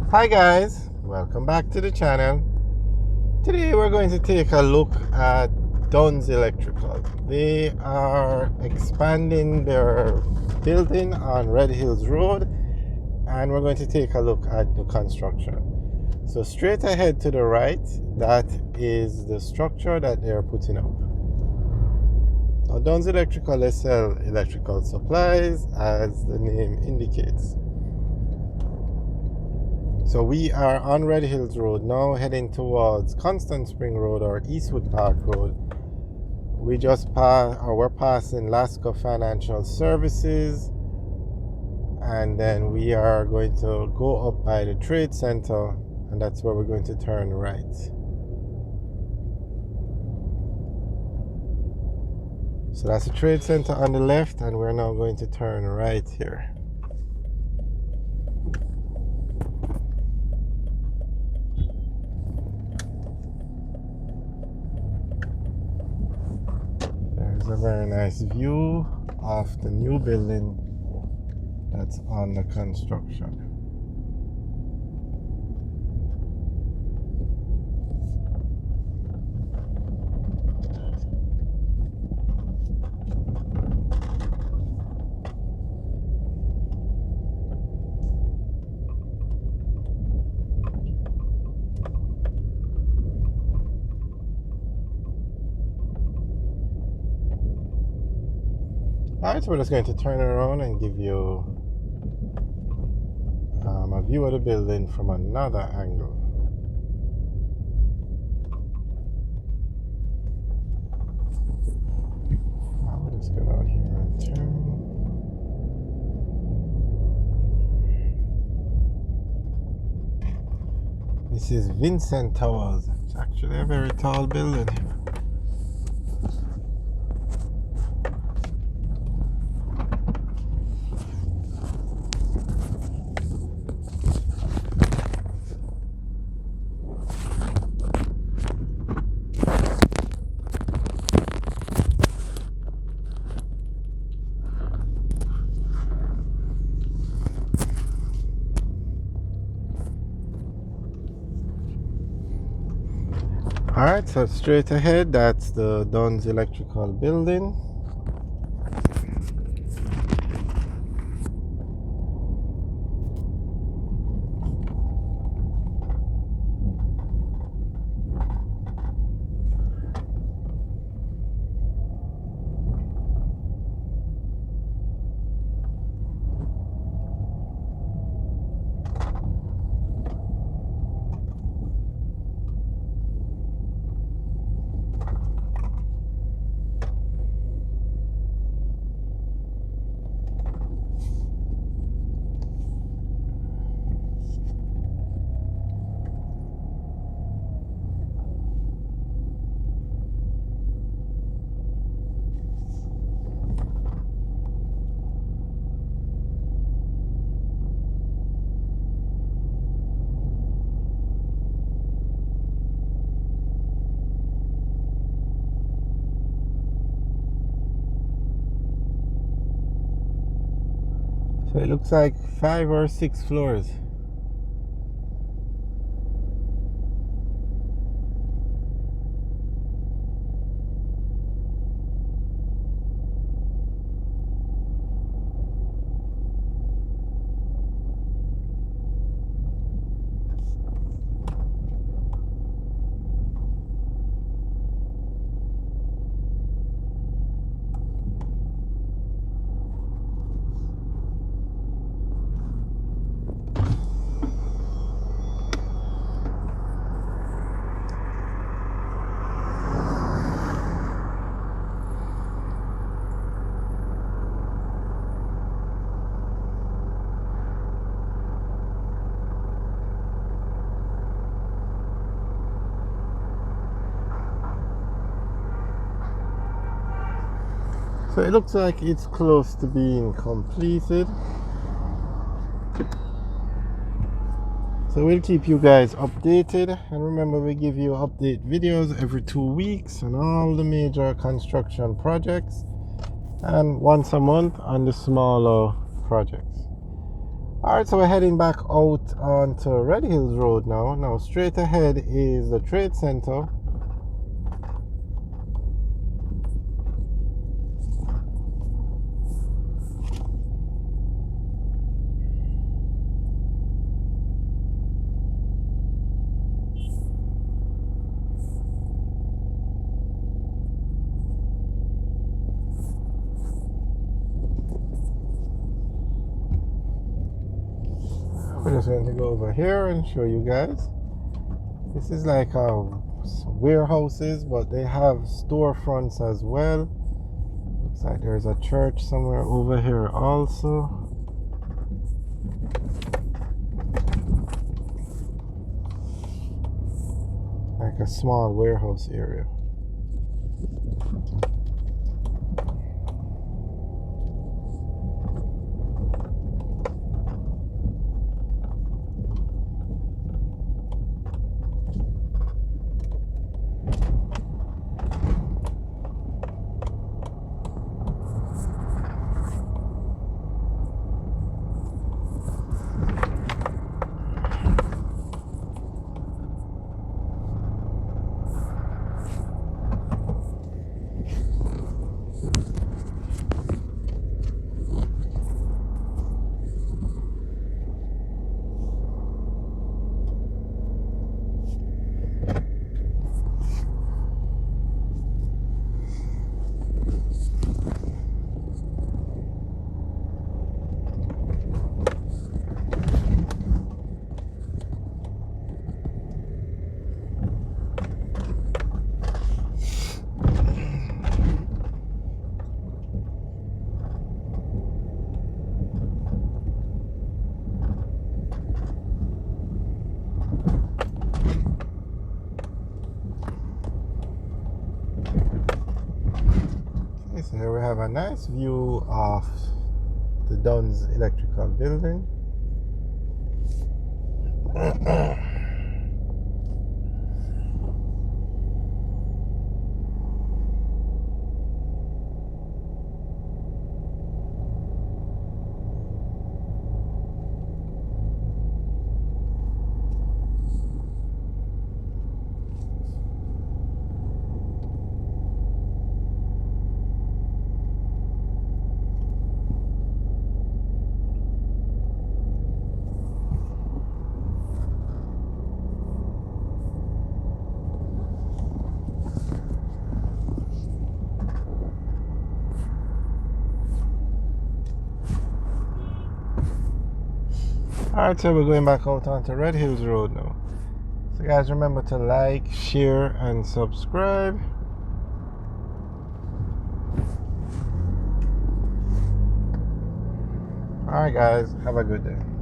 Hi guys, welcome back to the channel. Today we're going to take a look at Dunns Electrical. They are expanding their building on Red Hills Road, and we're going to take a look at the construction. So straight ahead to the right, that is the structure that they're putting up. Now Dunns Electrical, they sell electrical supplies as the name indicates. So we are on Red Hills Road now, heading towards Constant Spring Road or Eastwood Park Road. We just we're passing Lasco Financial Services, and then we are going to go up by the Trade Center, and that's where we're going to turn right. So that's the Trade Center on the left, and we're now going to turn right here. There's a very nice view of the new building that's on the construction. Alright, so we're just going to turn around and give you a view of the building from another angle. We'll just go down here and turn. This is Vincent Towers. It's actually a very tall building here. Alright, so straight ahead, that's the Dunns Electrical building. So it looks like 5 or 6 floors. So it looks like it's close to being completed. So we'll keep you guys updated, and remember, we give you update videos every 2 weeks on all the major construction projects and once a month on the smaller projects. Alright, so we're heading back out onto Red Hills Road now. Now, straight ahead is the Trade Center. We're just going to go over here and show you guys. This is like warehouses, but they have storefronts as well. Looks like there's a church somewhere over here also. Like a small warehouse area. So here we have a nice view of the Dunns Electrical building. Alright, so we're going back out onto Red Hills Road now. So guys, remember to like, share and subscribe. Alright guys, have a good day.